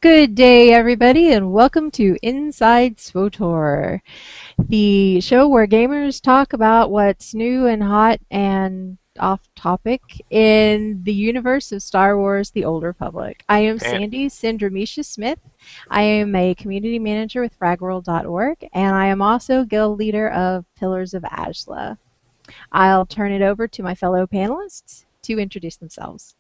Good day, everybody, and welcome to Inside SWTOR, the show where gamers talk about what's new and hot and off topic in the universe of Star Wars The Old Republic. I am Pan- Sandy Syndramisha Smith. I am a community manager with fragworld.org, and I am also guild leader of Pillars of Ashla. I'll turn it over to my fellow panelists to introduce themselves.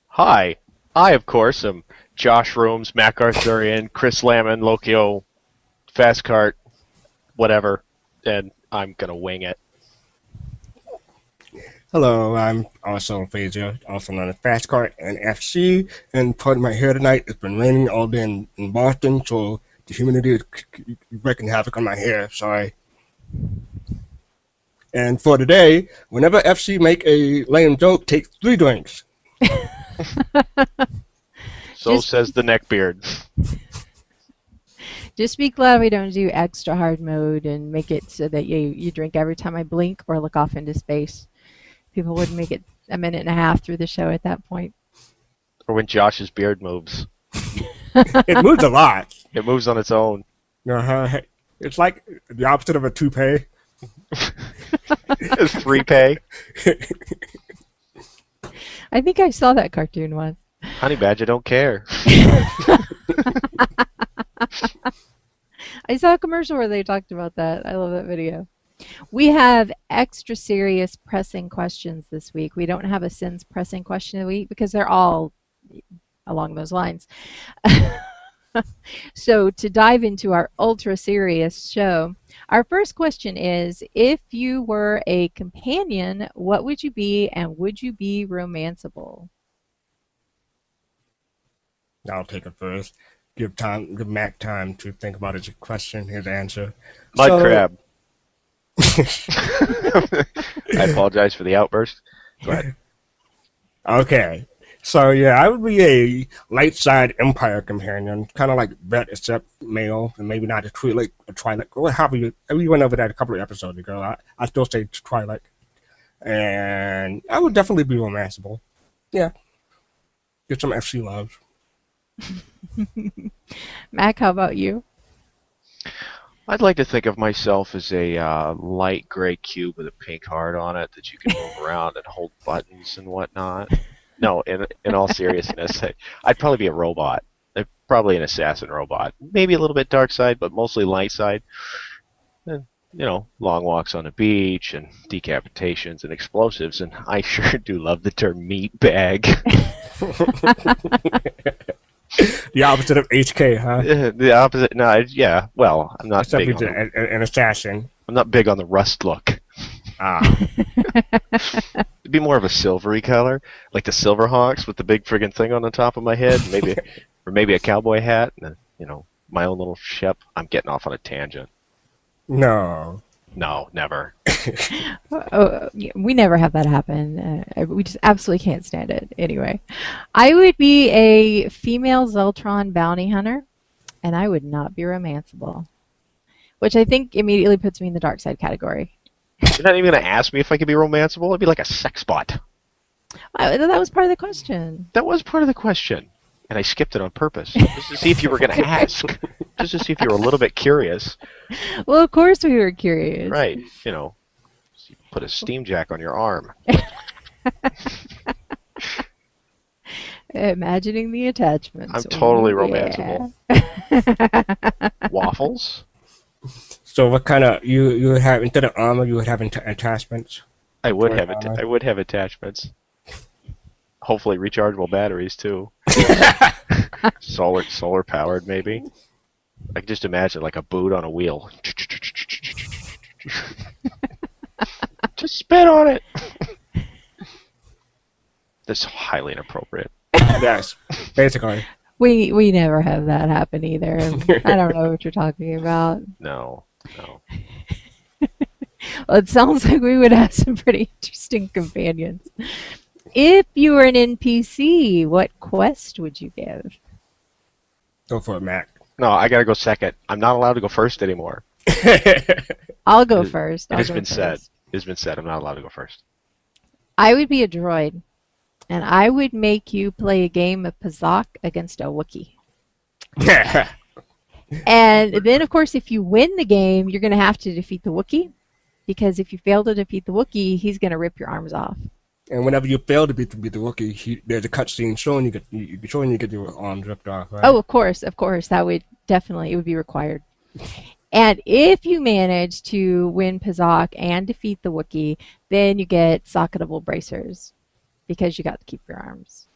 Hi, I of course am Josh Rooms, Mac Arthurian, Chris Lamon, Lokio, Fast Cart, whatever, and I'm gonna wing it. Hello, I'm also Phasia, also known as Fast Cart and FC, and part of my hair tonight, it's been raining all day in Boston, so the humidity is wreaking havoc on my hair, sorry. And for today, whenever FC make a lame joke, take 3 drinks. So says the neckbeard. Just be glad we don't do extra hard mode and make it so that you drink every time I blink or look off into space. People wouldn't make it a minute and a half through the show at that point. Or when Josh's beard moves. It moves a lot. It moves on its own. It's like the opposite of a toupee. It's free pay. I think I saw that cartoon once. Honey Badger don't care. I saw a commercial where they talked about that. I love that video. We have extra serious pressing questions this week. We don't have a Sins pressing question of the week because they're all along those lines. So to dive into our ultra serious show, our first question is, if you were a companion, what would you be and would you be romanceable? I'll take it first. Give Mac time to think about his question, his answer. Mud crab. I apologize for the outburst. Go ahead. Okay. So yeah, I would be a light side Empire companion, kind of like Brett, except male, and maybe not a Twi'lek. Well, we went over that a couple of episodes ago. I still say Twi'lek, and I would definitely be romanceable. Yeah, get some FC love. Mac, how about you? I'd like to think of myself as a light gray cube with a pink heart on it that you can move around and hold buttons and whatnot. No, in all seriousness, I'd probably be a robot. Probably an assassin robot. Maybe a little bit dark side, but mostly light side. And, long walks on the beach and decapitations and explosives, and I sure do love the term meat bag. The opposite of HK, huh? The opposite. No, yeah. Well, I'm not Except big he's on an assassin. I'm not big on the rust look. Ah. It'd be more of a silvery color, like the Silverhawks with the big friggin' thing on the top of my head, maybe a cowboy hat, and my own little ship. I'm getting off on a tangent. No. No, never. We never have that happen. We just absolutely can't stand it. Anyway, I would be a female Zeltron bounty hunter, and I would not be romanceable, which I think immediately puts me in the dark side category. You're not even going to ask me if I could be romanceable? It'd be like a sex bot. That was part of the question. That was part of the question, and I skipped it on purpose, just to see if you were going to ask, just to see if you were a little bit curious. Well, of course we were curious. Right, put a steam jack on your arm. Imagining the attachments. I'm totally Ooh, romanceable. Yeah. Waffles? So what kind of you would have instead of armor you would have attachments? I would have attachments. Hopefully rechargeable batteries too. solar powered maybe. I can just imagine like a boot on a wheel. Just spit on it. That's highly inappropriate. Yes, basically. We never have that happen either. I don't know what you're talking about. No. Well, it sounds like we would have some pretty interesting companions. If you were an NPC, what quest would you give? Go for it, Mac. No, I gotta go second. I'm not allowed to go first anymore. I'll go first. It has been said. It has been said I'm not allowed to go first. I would be a droid, and I would make you play a game of Pazak against a Wookiee. And then, of course, if you win the game, you're going to have to defeat the Wookiee. Because if you fail to defeat the Wookiee, he's going to rip your arms off. And whenever you fail to beat the Wookiee, there's a cutscene showing you get your arms ripped off, right? Oh, of course. That would definitely, it would be required. And if you manage to win Pazak and defeat the Wookiee, then you get socketable bracers because you got to keep your arms.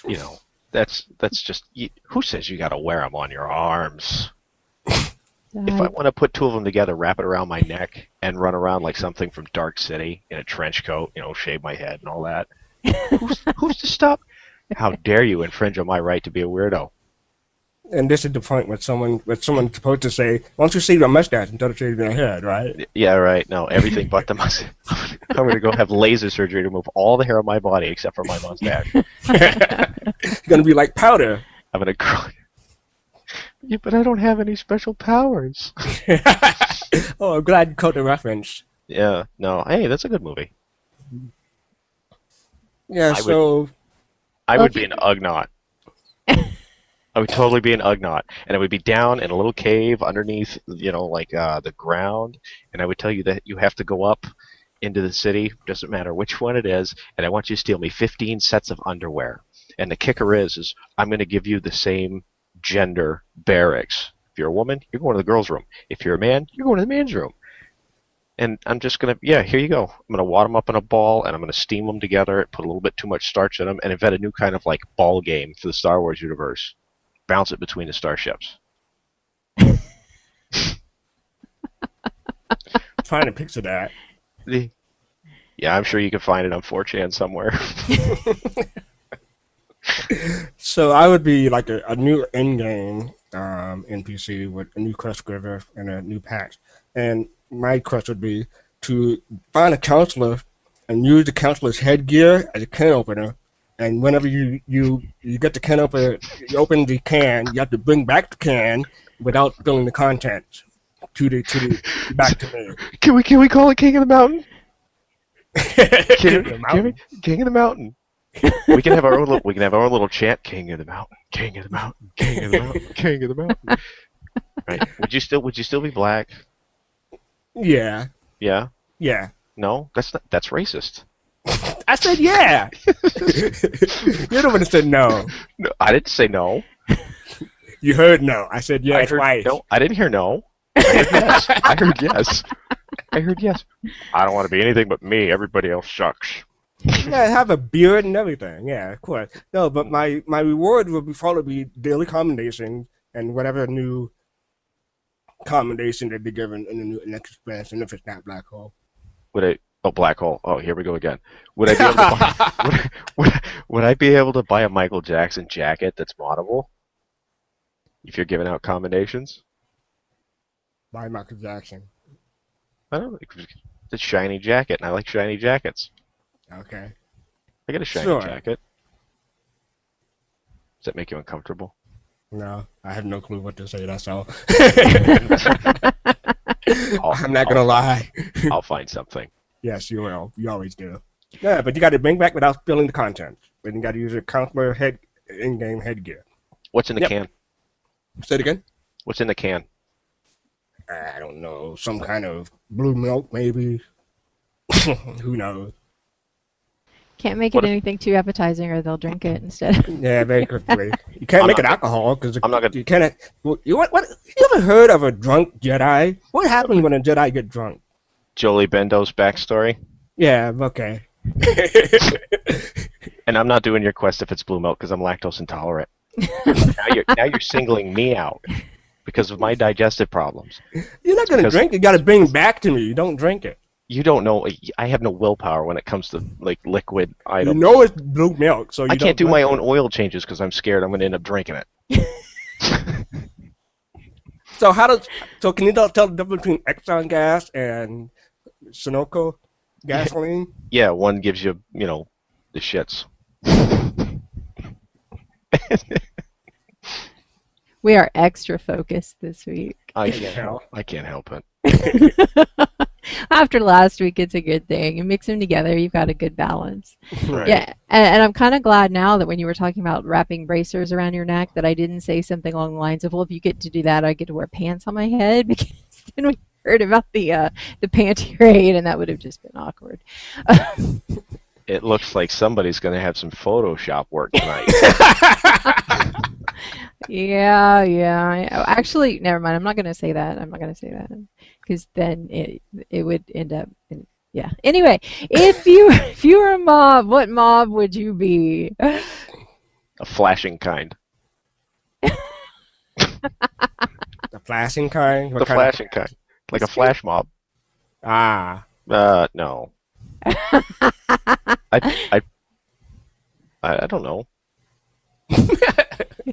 You know, that's just who says you got to wear them on your arms? If I want to put two of them together, wrap it around my neck, and run around like something from Dark City in a trench coat, shave my head and all that, who's to stop? How dare you infringe on my right to be a weirdo? And this is the point where someone's supposed to say, "Why don't you shave your mustache instead of shaving your head?" Right? Yeah, right. No, everything but the mustache. I'm going to go have laser surgery to remove all the hair on my body except for my mustache. It's going to be like powder. I'm going to grow. Yeah, but I don't have any special powers. Oh, I'm glad you caught the reference. Yeah, no. Hey, that's a good movie. Yeah, I would be an Ugnaught. I would totally be an Ugnaught, and I would be down in a little cave underneath, the ground, and I would tell you that you have to go up into the city, doesn't matter which one it is, and I want you to steal me 15 sets of underwear. And the kicker is I'm going to give you the same gender barracks. If you're a woman, you're going to the girls' room. If you're a man, you're going to the man's room. And I'm just going to, here you go. I'm going to wad them up in a ball, and I'm going to steam them together, put a little bit too much starch in them, and invent a new kind of ball game for the Star Wars universe. Bounce it between the starships. Trying to picture that. Yeah, I'm sure you can find it on 4chan somewhere. So I would be like a new endgame NPC with a new quest giver and a new patch. And my quest would be to find a counselor and use the counselor's headgear as a can opener. And whenever you get the can opener, you open the can, you have to bring back the can without spilling the contents back to me. Can we call it King of the Mountain? King of the Mountain. We can have our own little chant. King of the Mountain. King of the Mountain. King of the Mountain. King of the Mountain. Right? Would you still be black? Yeah. Yeah. Yeah. No, that's racist. I said yeah. You're the one that said no. No, I didn't say no. You heard no. I said yes twice. No, I didn't hear no. I heard yes. I heard yes. I heard yes. I don't want to be anything but me. Everybody else sucks. Yeah, have a beard and everything. Yeah, of course. No, but my reward would probably be daily commendation and whatever new commendation that they're given in the new next expansion if it's not black hole. Black hole. Oh, here we go again. Would I be able to would I be able to buy a Michael Jackson jacket that's moddable? If you're giving out commendations? By Michael Jackson. I don't know. It's a shiny jacket, and I like shiny jackets. Okay. I get a shiny Sure. jacket. Does that make you uncomfortable? No, I have no clue what to say, that's all. I'll- I'm not gonna lie. I'll find something. Yes, you will. You always do. Yeah, but you got to bring back without spilling the content. And you got to use a counselor in-game headgear. What's in the can? Say it again. What's in the can? I don't know. Some kind of blue milk, maybe. Who knows? Can't make it anything too appetizing, or they'll drink it instead. Yeah, very quickly. You can't make it alcohol because I'm not gonna. You can't. What? You ever heard of a drunk Jedi? What happens when a Jedi get drunk? Jolie Bendo's backstory. Yeah. Okay. And I'm not doing your quest if it's blue milk because I'm lactose intolerant. now you're singling me out because of my digestive problems. You're not gonna drink. You got to bring back to me. You don't drink it. You don't know. I have no willpower when it comes to liquid items. You know it's blue milk, so you I can't do don't my drink own oil changes because I'm scared I'm going to end up drinking it. So can you tell the difference between Exxon gas and Sunoco gasoline? Yeah, one gives you, the shits. We are extra focused this week. I can't help it. After last week, it's a good thing. You mix them together, you've got a good balance. Right. Yeah, and I'm kind of glad now that when you were talking about wrapping bracers around your neck, that I didn't say something along the lines of, "Well, if you get to do that, I get to wear pants on my head," because then we heard about the panty raid, and that would have just been awkward. It looks like somebody's going to have some Photoshop work tonight. Yeah. Actually, never mind. I'm not going to say that. I'm not going to say that because then it would end up. Yeah. Anyway, if you were a mob, what mob would you be? A flashing kind. The flashing kind? The flashing kind. Like a flash mob. Ah. No. I don't know.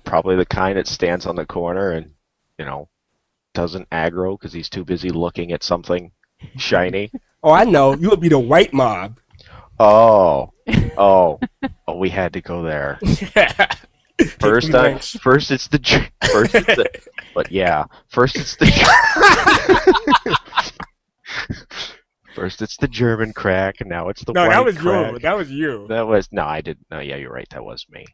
Probably the kind that stands on the corner and, doesn't aggro because he's too busy looking at something shiny. Oh, I know. You would be the white mob. Oh, we had to go there. First it's the, but yeah, first it's the German crack, and now it's the white that was crack. you. That was you. No, I didn't. No, yeah, you're right. That was me.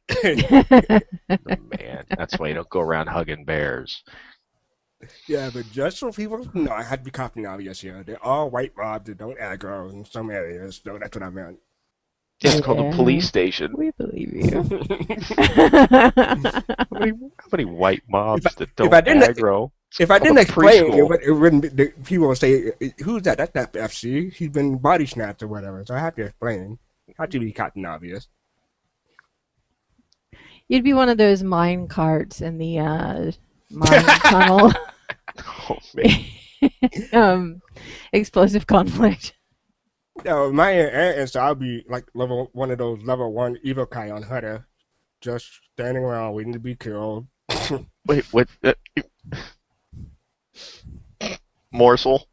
Man, that's why you don't go around hugging bears. Yeah, but just so people know, I had to be copying obvious here. They're all white mobs that don't aggro in some areas. So that's what I meant. It's called a police station. We believe you. How many white mobs that don't aggro? If I didn't explain, it wouldn't be, people would say, "Who's that? That's not the FC. He's been body snapped or whatever." So I have to explain. How to be cotton obvious. You'd be one of those mine carts in the mine tunnel. Oh, man. Explosive conflict. No, my answer, I'll be like one of those level 1 evil kai on Hunter, just standing around waiting to be killed. Wait, what? Morsel?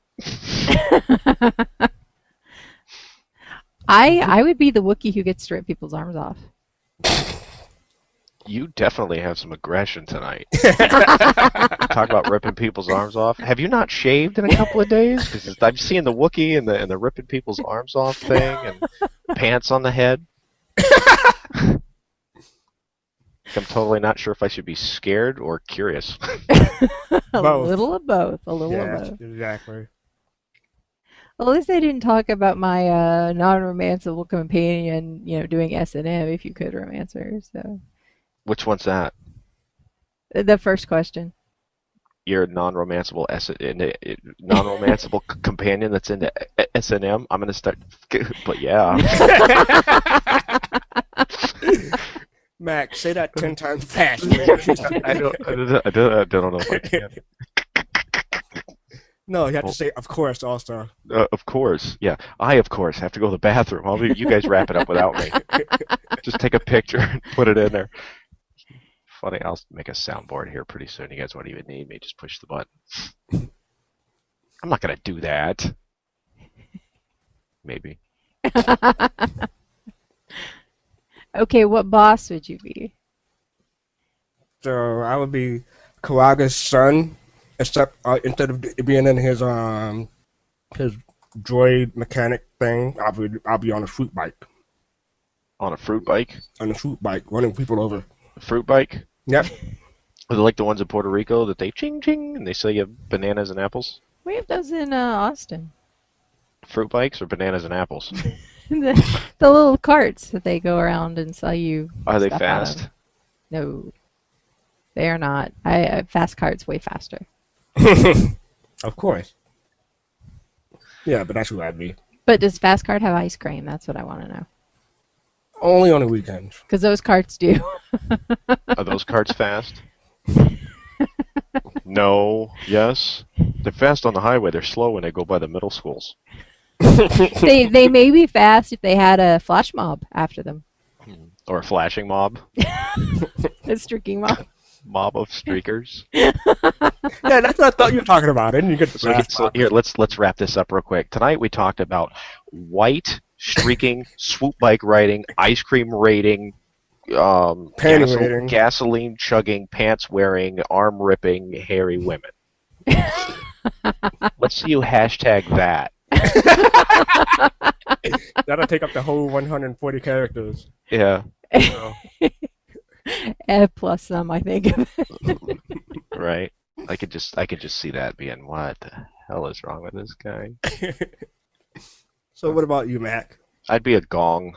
I would be the Wookiee who gets to rip people's arms off. You definitely have some aggression tonight. Talk about ripping people's arms off. Have you not shaved in a couple of days? Because I'm seeing the Wookiee and the ripping people's arms off thing and pants on the head. I'm totally not sure if I should be scared or curious. Little of both. A little of both. Exactly. Well, at least they didn't talk about my non-romanceable companion, doing S&M if you could romance her. So. Which one's that? The first question. Your non-romanceable companion that's into SNM. I'm gonna start, but yeah. Max, say that 10 times fast. I don't know if I can. No, you have to say, of course, also. Of course, yeah. I, of course, have to go to the bathroom. You guys wrap it up without me. Just take a picture and put it in there. Funny, I'll make a soundboard here pretty soon. You guys won't even need me. Just push the button. I'm not going to do that. Maybe. Okay, what boss would you be? So I would be Kawaga's son, except instead of being in his droid mechanic thing, I'll be on a fruit bike. On a fruit bike? On a fruit bike, running people over. A fruit bike? Yep. Are they like the ones in Puerto Rico that they ching ching and they sell you bananas and apples? We have those in Austin. Fruit bikes or bananas and apples? the little carts that they go around and sell you. Are they fast? No, they are not. Fast carts way faster. Of course. Yeah, but that's who I'd be. But does fast cart have ice cream? That's what I want to know. Only on the weekends. Because those carts do. Are those carts fast? No. Yes. They're fast on the highway. They're slow when they go by the middle schools. They may be fast if they had a flash mob after them. Or a flashing mob. A streaking mob. Mob of streakers. Yeah, that's what I thought you were talking about. And you get so here, let's wrap this up real quick. Tonight we talked about white streaking, swoop bike riding, ice cream raiding, gasoline chugging, pants wearing, arm ripping, hairy women. Let's see you hashtag that. That'll take up the whole 140 characters. Yeah. Oh, Plus some, I think. right. I could just see that being, what the hell is wrong with this guy? So what about you, Mac? I'd be a gong.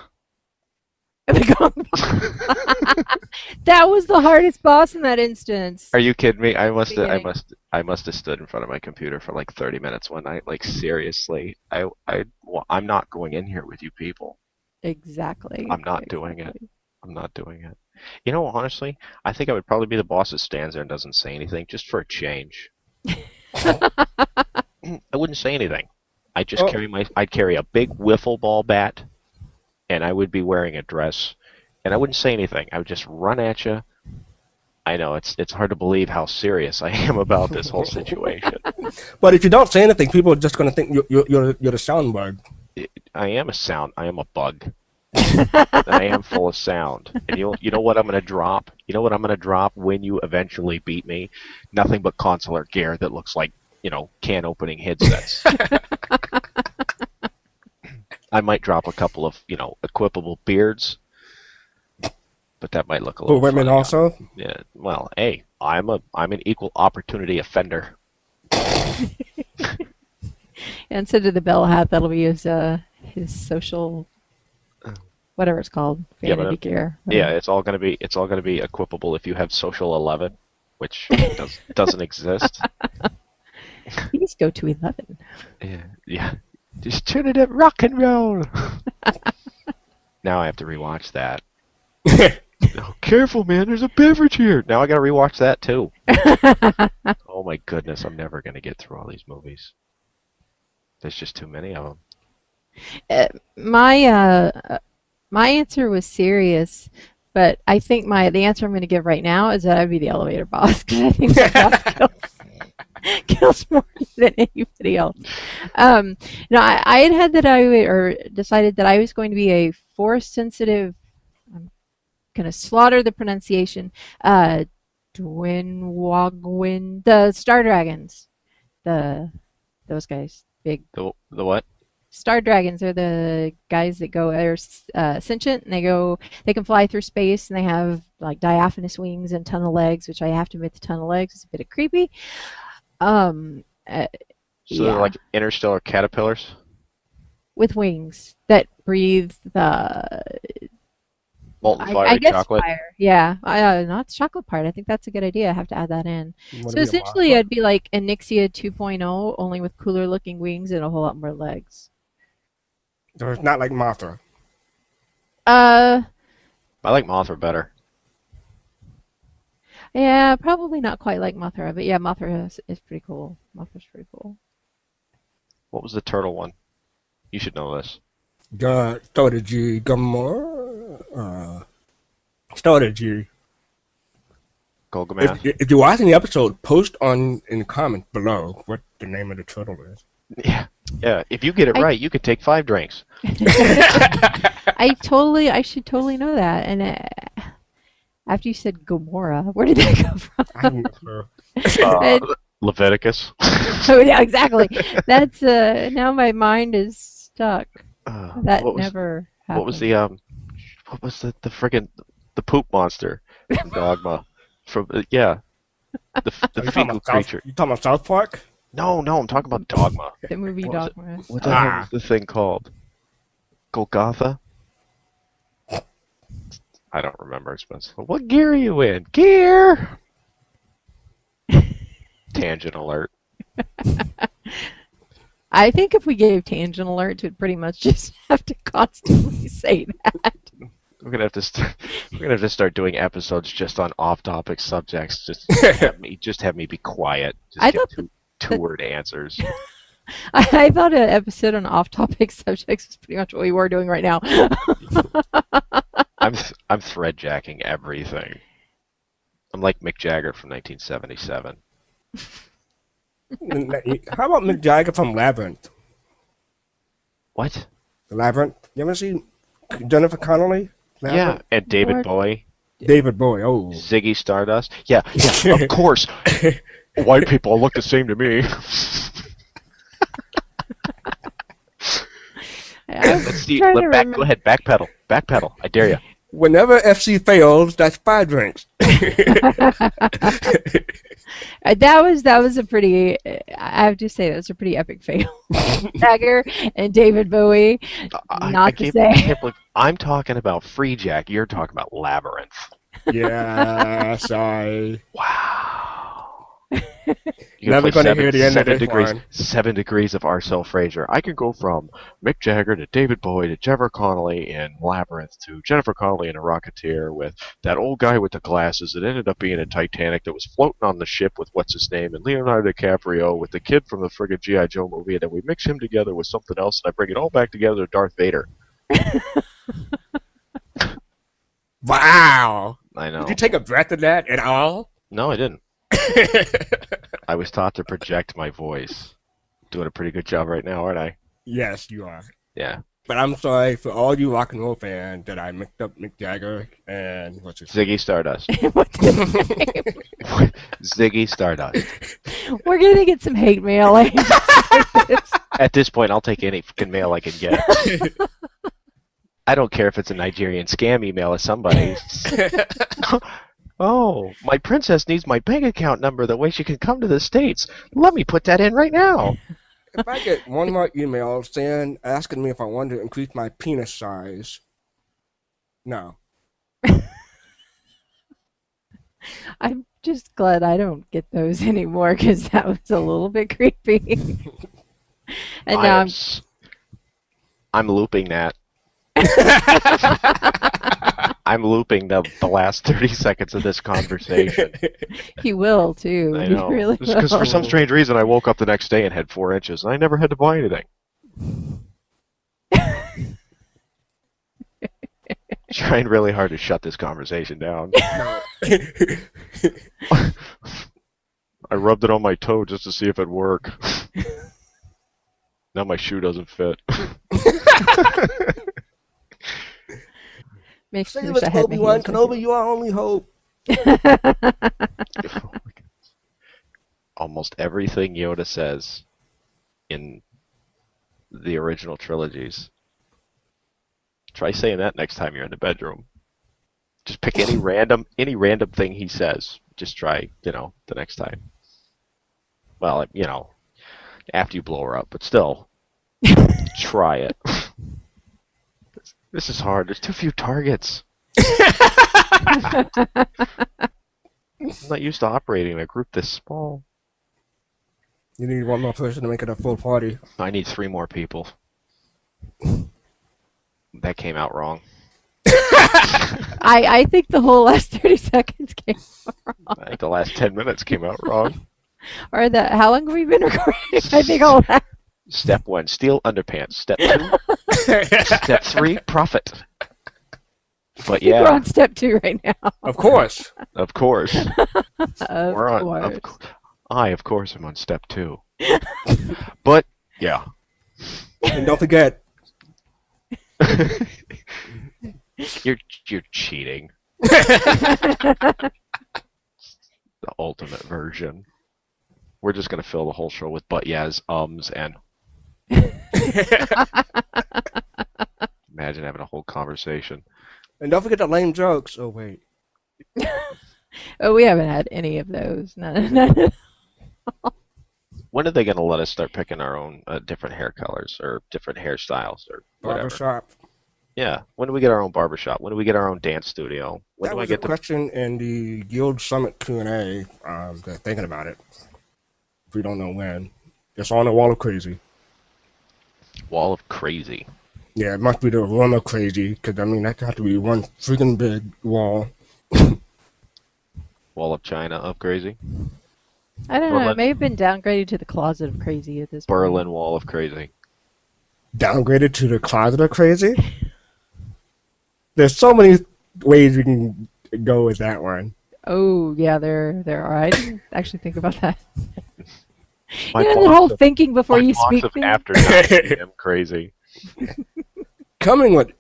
That was the hardest boss in that instance. Are you kidding me? I must have, Beginning. I must have stood in front of my computer for like 30 minutes one night. Like seriously, well, I'm not going in here with you people. Exactly. I'm not doing it. Exactly. I'm not doing it. You know, honestly, I think I would probably be the boss that stands there and doesn't say anything, just for a change. I wouldn't say anything. I'd just I'd carry a big wiffle ball bat, and I would be wearing a dress, and I wouldn't say anything. I would just run at you. I know it's hard to believe how serious I am about this whole situation. But if you don't say anything, people are just going to think you're the sound bug. I am a bug. I am full of sound. And you know what I'm going to drop? You know what I'm going to drop when you eventually beat me? Nothing but consular gear that looks like, can opening headsets. I might drop a couple of, equipable beards. But that might look a little For women funny. also? Yeah. Well, hey, I'm an equal opportunity offender. Instead of the bellhop, that'll be his social, whatever it's called, Yeah, vanity gear. Yeah, it's all gonna be equipable if you have social 11, which doesn't exist. Please go to 11. Yeah. Just turn it up rock and roll. Now I have to rewatch that. Oh, careful, man! There's a beverage here. Now I gotta rewatch that too. Oh my goodness, I'm never gonna get through all these movies. There's just too many of them. My answer was serious, but I think the answer I'm going to give right now is that I'd be the elevator boss because I think that boss kills more than anybody else. I had that decided that I was going to be a force sensitive. I'm going to slaughter the pronunciation. Dwinwagwin, the Star Dragons, those guys, big. The what? Star Dragons are the guys that are sentient, and they can fly through space, and they have like diaphanous wings and a ton of legs, which I have to admit the ton of legs is a bit creepy. So they're like interstellar caterpillars? With wings that breathe the molten fire, I guess chocolate. fire. Yeah, not the chocolate part. I think that's a good idea. I have to add that in. So essentially, I'd be like Onyxia 2.0, only with cooler looking wings and a whole lot more legs. So it's not like Mothra. I like Mothra better. Yeah, probably not quite like Mothra, but yeah, Mothra is pretty cool. Mothra's pretty cool. What was the turtle one? You should know this. Strategy Gamora. Strategy. Golgamath? If you're watching the episode, post in the comments below what the name of the turtle is. Yeah. If you get it right, you could take 5 drinks. I should totally know that. And after you said Gomorrah, where did that come from? I don't know. Leviticus. Oh yeah, exactly. That's now my mind is stuck. That never happened. What was the friggin' the poop monster from Dogma? The fecal creature. You talking about South Park? No, I'm talking about Dogma. The movie Dogma. What the hell was the thing called? Golgotha? I don't remember. What gear are you in? Gear! Tangent alert. I think if we gave tangent alerts, we'd pretty much just have to constantly say that. We're gonna have to start doing episodes just on off-topic subjects. Just have me be quiet. Just give two-word answers. I thought an episode on off-topic subjects is pretty much what we were doing right now. I'm thread-jacking everything. I'm like Mick Jagger from 1977. How about Mick Jagger from Labyrinth? What? Labyrinth? You ever see Jennifer Connelly? Labyrinth? Yeah, and David Bowie. David Bowie, oh. Ziggy Stardust. Yeah, of course. White people look the same to me. I'm Let's see. trying to Go remember. ahead. Backpedal. Backpedal. I dare you. Whenever FC fails, that's 5 drinks. That was a pretty. I have to say that was a pretty epic fail. Jagger and David Bowie, I not the same. can't believe I'm talking about Free Jack. You're talking about Labyrinth. Yeah, sorry. Wow. You Never play gonna hear the end of seven this degrees, one. 7 degrees of Arcel Fraser. I could go from Mick Jagger to David Bowie to Jennifer Connelly in Labyrinth to Jennifer Connelly in A Rocketeer with that old guy with the glasses that ended up being a Titanic that was floating on the ship with what's his name and Leonardo DiCaprio with the kid from the friggin' G.I. Joe movie, and then we mix him together with something else and I bring it all back together to Darth Vader. Wow. I know. Did you take a breath of that at all? No, I didn't. I was taught to project my voice. Doing a pretty good job right now, aren't I? Yes, you are. Yeah. But I'm sorry for all you rock and roll fans that I mixed up Mick Jagger and what's his Ziggy Stardust. What's his name? Ziggy Stardust. We're gonna get some hate mail. At this point, I'll take any fucking mail I can get. I don't care if it's a Nigerian scam email of somebody. Oh, my princess needs my bank account number. That way she can come to the States. Let me put that in right now. If I get one more email saying asking me if I want to increase my penis size, no. I'm just glad I don't get those anymore because that was a little bit creepy. And now I'm looping that. I'm looping the last 30 seconds of this conversation. he will too. I He know. really Because will. for some strange reason, I woke up the next day and had 4 inches, and I never had to buy anything. Trying really hard to shut this conversation down. No. I rubbed it on my toe just to see if it'd work. Now my shoe doesn't fit. Makes me Save wish us, I had my Obi-Wan heels Kenobi, you are our only hope. Almost everything Yoda says in the original trilogies. Try saying that next time you're in the bedroom. Just pick any random thing he says. Just try, the next time. Well, after you blow her up, but still, try it. This is hard. There's too few targets. I'm not used to operating in a group this small. You need one more person to make it a full party. I need 3 more people. That came out wrong. I think the whole last 30 seconds came wrong. I think the last 10 minutes came out wrong. Or how long have we been recording? I think all that. Step 1, steal underpants. Step 2, step 3, profit. But We're yeah, on step 2 right now. Of course. of course. Of We're on. course. I, of course, am on step 2. But yeah. And don't forget, You're cheating. The ultimate version. We're just gonna fill the whole show with but yes, and. Imagine having a whole conversation. and don't forget the lame jokes. Oh wait. Oh, we haven't had any of those. None. When are they gonna let us start picking our own different hair colors or different hairstyles or whatever? Barbershop. Yeah. When do we get our own barbershop? When do we get our own dance studio? When That do I was get a question in the Guild Summit Q&A. They're thinking about it. We don't know when. It's on the Wall of Crazy. Wall of Crazy? Yeah, it must be the Wall of Crazy, because, I mean, that has to be one freaking big wall. Wall of China of Crazy? I don't know. Berlin. It may have been downgraded to the closet of crazy at this point. Berlin Wall of Crazy. Downgraded to the Closet of Crazy? There's so many ways we can go with that one. Oh, yeah, there are. I didn't actually think about that. My You know, box that whole of- thinking before my you box speak of thing? after 9 p.m. Crazy. Coming with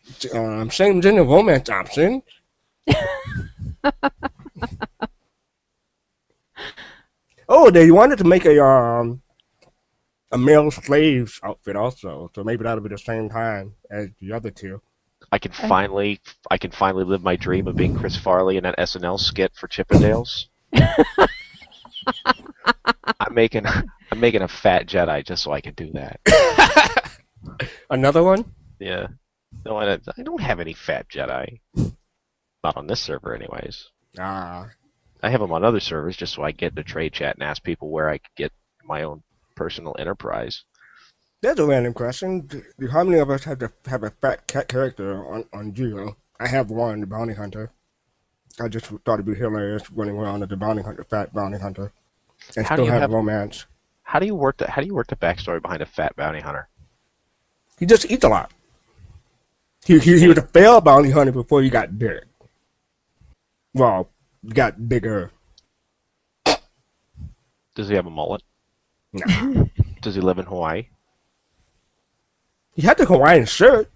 same gender romance option. Oh, they wanted to make a male slave outfit also. So maybe that'll be the same time as the other two. I can finally live my dream of being Chris Farley in that SNL skit for Chippendales. I'm making a fat Jedi just so I can do that. Another one? Yeah. No, I don't have any fat Jedi. Not on this server, anyways. Ah. I have them on other servers just so I get the trade chat and ask people where I could get my own personal enterprise. There's a random question. How many of us have a fat cat character on Geo? I have one, the bounty hunter. I just thought it'd be hilarious running around as the bounty hunter, fat bounty hunter, and How do still you have romance. How do you work the backstory behind a fat bounty hunter? He just eats a lot. He was a failed bounty hunter before he got big. Well, got bigger. Does he have a mullet? Nah. Does he live in Hawaii? He had the Hawaiian shirt.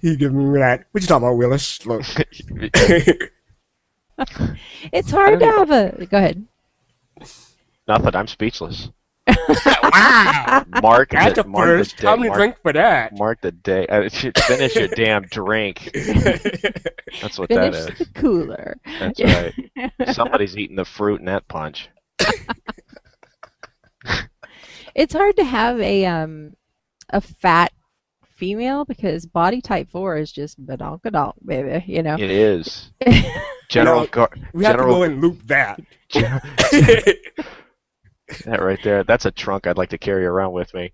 He giving me that. What you talking about, Willis? Look. It's hard to have a. Go ahead. Nothing. I'm speechless. Wow. Mark That's the, a mark first. the day. How many drinks for that? Mark the day. Finish your damn drink. That's what Finish that the is. cooler. That's right. Somebody's eating the fruit in that punch. It's hard to have a fat female because body type 4 is just badonkadonk, baby. You know. It is. General We have to go and loop that. That right there. That's a trunk I'd like to carry around with me.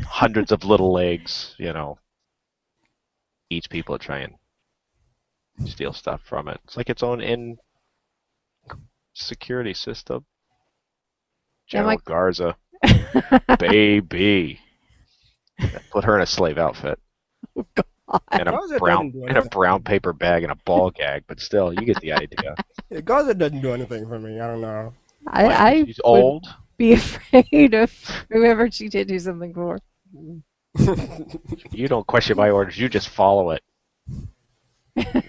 Hundreds of little legs, you know. Each people try and steal stuff from it. It's like its own security system. General Garza. Baby. Put her in a slave outfit. Oh, God. And a brown paper bag and a ball gag, but still, you get the idea. Yeah, Garza doesn't do anything for me. I don't know. I She's old. be afraid of whoever she did do something for. You don't question my orders, you just follow it.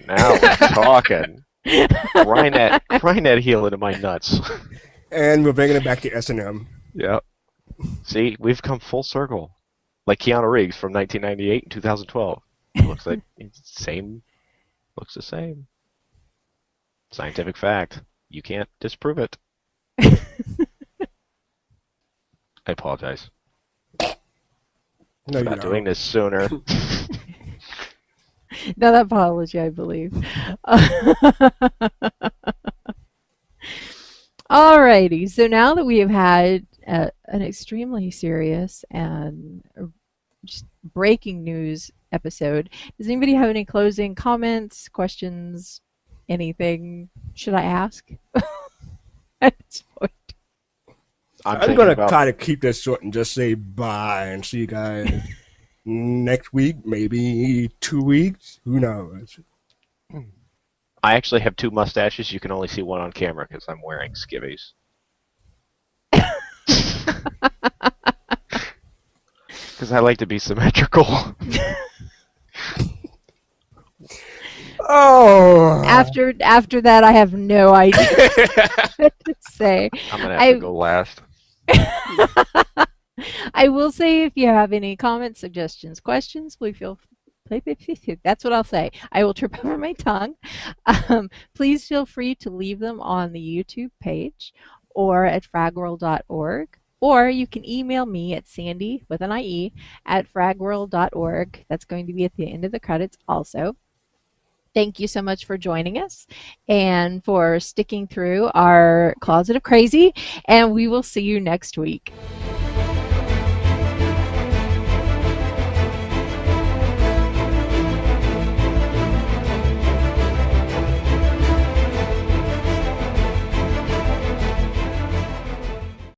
Now we're talking. Grind that heel into my nuts. And we're bringing it back to SNM. Yep. See, we've come full circle. Like Keanu Reeves from 1998 and 2012. Looks like looks the same. Scientific fact. You can't disprove it. I apologize. No, For not doing this sooner. Not that apology, I believe. Alrighty, so now that we have had an extremely serious and just breaking news episode, does anybody have any closing comments, questions, anything? Should I ask? At this point. I'm going to try to keep this short and just say bye and see you guys next week, maybe 2 weeks. Who knows? I actually have 2 mustaches. You can only see one on camera because I'm wearing skivvies. Because I like to be symmetrical. Oh. After that, I have no idea what to say. I'm going to have to go last. I will say if you have any comments, suggestions, questions, please feel that's what I'll say. I will trip over my tongue. Please feel free to leave them on the YouTube page or at fragworld.org. Or you can email me at Sandy with an IE at fragworld.org. That's going to be at the end of the credits also. Thank you so much for joining us and for sticking through our Closet of Crazy, and we will see you next week.